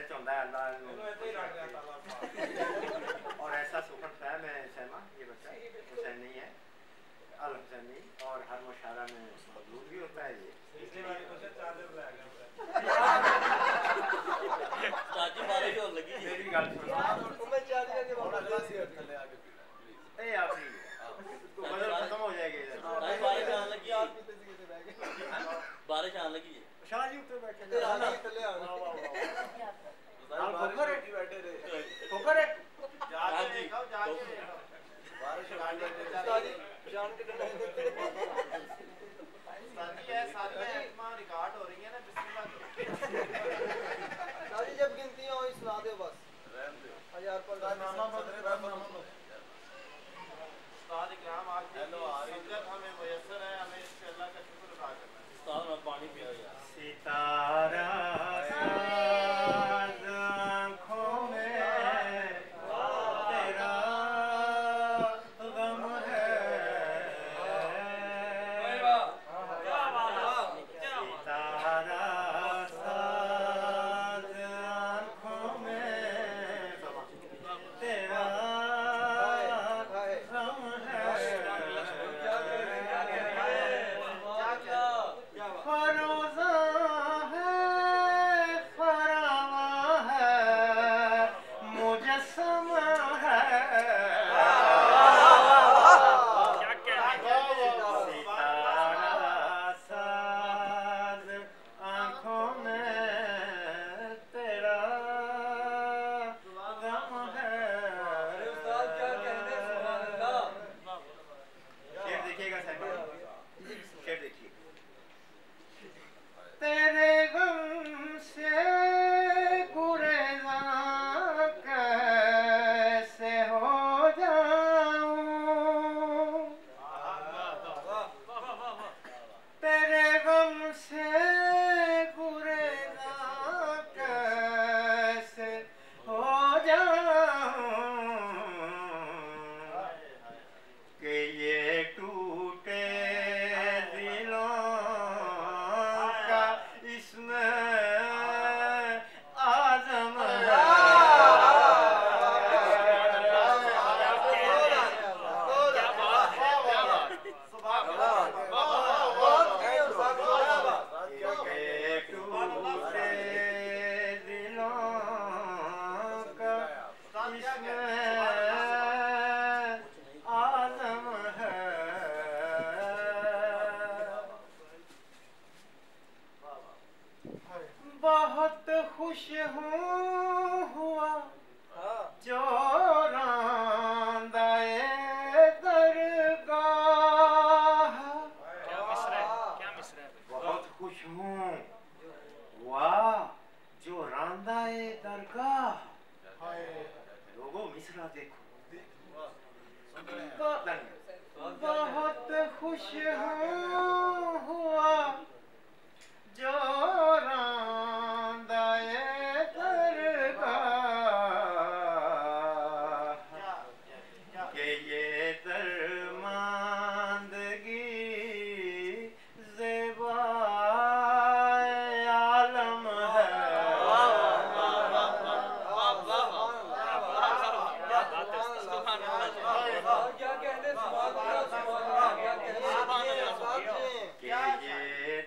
सच होता है अल्लाह और ऐसा सुखन फहम है सैमा ये बच्चा हुसैन नहीं है अल हुसैन नहीं और हर मुशारा में मौजूद भी होता है ये मेरी गल सुनो खत्म हो जाएगी बारिश आने लगी है शाह जी उत्ते बैठे रिकॉर्ड हो रही है ना बिस्मिल्लाह जब गिनतियां हो सुना दो बस 1000 पर हमें मुयस्सर है हमें इसके अल्लाह का शुक्र अदा करना है उस्ताद में पानी पिया यार सितारा साज आँखों में तेरा गम है सितारा साज आँखों में तेरा फरोज़ा है फरावा है मुजस्समा है सितारा साज आँखों में तेरा गम है शेर देखिएगा शेर देखिए तेरे गम से गुरेज़ा कैसे हो जाऊं तेरे गम से गुरेज़ा कैसे हो जाऊं कि ये टूटे दिलों इसमें आज़म टूटे दिलों का इसमें आज़म है बहुत खुश हुआ जो रांदाए दरगाह बहुत खुश हूँ वाह जो रांदाए दरगाह लोगों मिसरा देखो बहुत खुश हुआ जो रांदाए दरगाह के ये दरमांदगी ज़ेबाए आलम है कि ये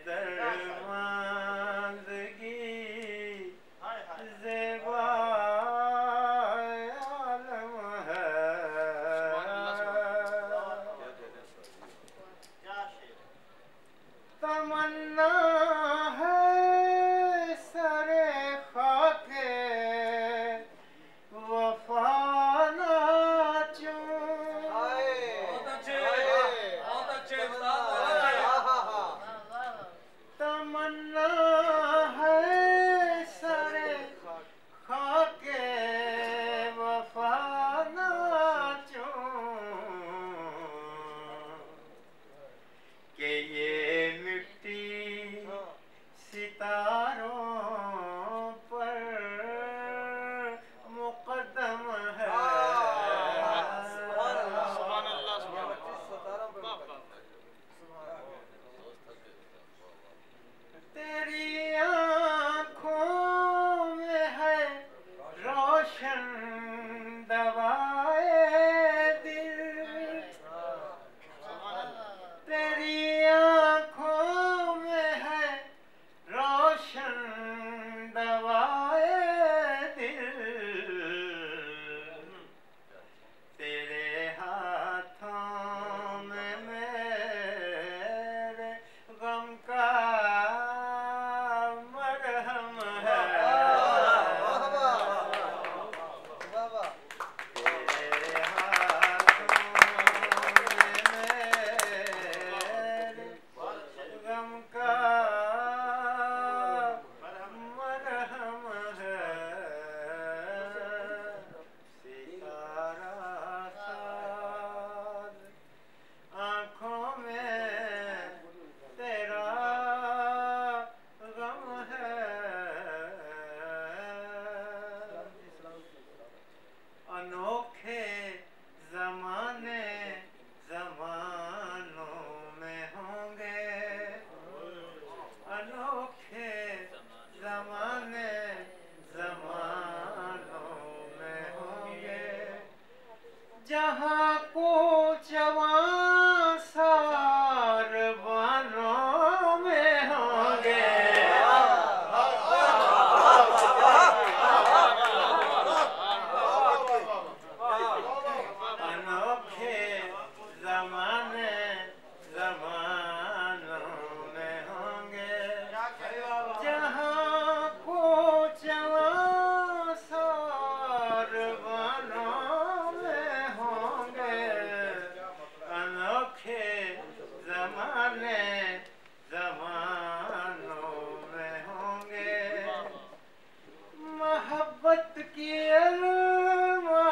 की अलमारियां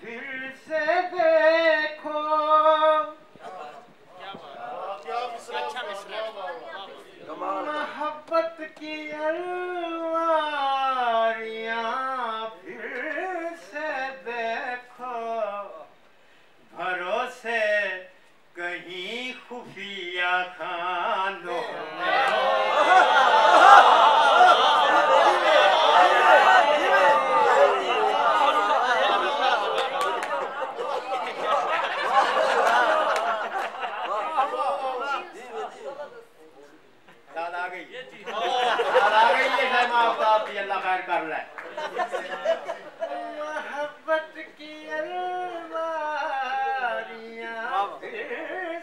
फिर से देखो, मोहब्बत की अलमारियां फिर से देखो, भरोसे कहीं खुफिया खानों अल्लाह खैर कर ले। मोहब्बत की अलमारियां फिर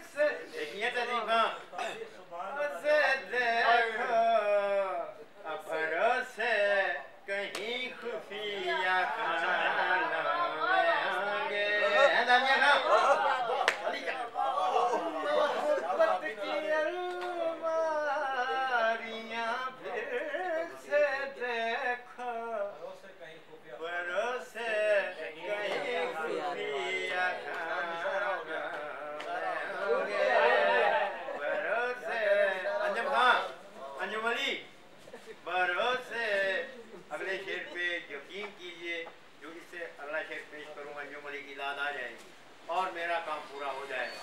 से देखिए तरीका से देखो, भरोसे कहीं खुफिया खानों में होंगे। मोहब्बत की अलमारियां फिर से देखो, भरोसे कहीं खुफिया खानों में होंगे। भरोसे अंजुम खान, अंजुम अली, भरोसे अगले शेर पे यकीन कीजिए, जो इससे अगला शेर पेश करूंगा अंजुम अली की याद आ जाएगी और मेरा काम पूरा हो जाएगा।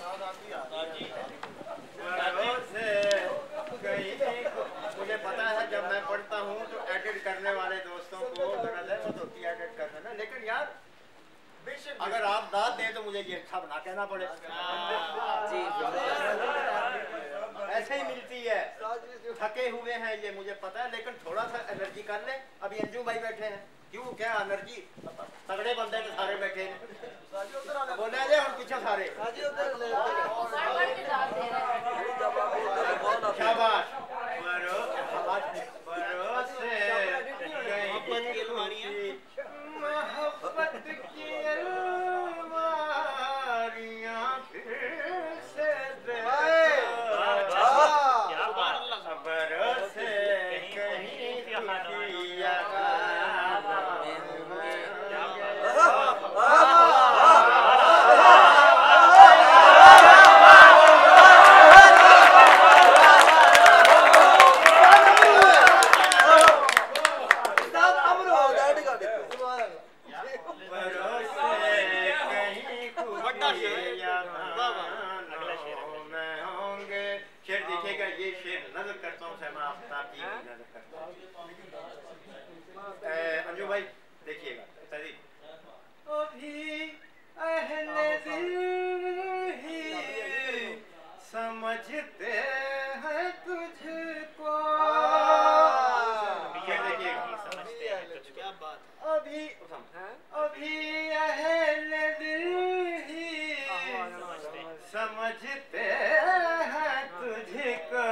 भरोसे कहीं, मुझे पता है जब मैं पढ़ता हूँ तो एडिट करने वाले दोस्तों को जरूरत है, वो तो एडिट कर देना, लेकिन यार अगर आप दाद दें तो मुझे ये अच्छा बना कहना पड़े। ऐसे ही मिलती है, थके हुए हैं ये मुझे पता है, लेकिन थोड़ा सा एनर्जी कर ले। अभी अंजू भाई बैठे हैं, क्यों क्या एनर्जी, तगड़े बंदे के सारे बैठे हैं, बोले जाए हम पीछे सारे। शाबाश। भरोसे मोहब्बत की अलमारियां फिर से देखो, भरोसे कहीं खुफिया अंजू भाई देखिएगा। अभी अहले दिल ही समझते हैं तुझको, क्या बात, अभी अहले दिल ही समझते हैं तुझको,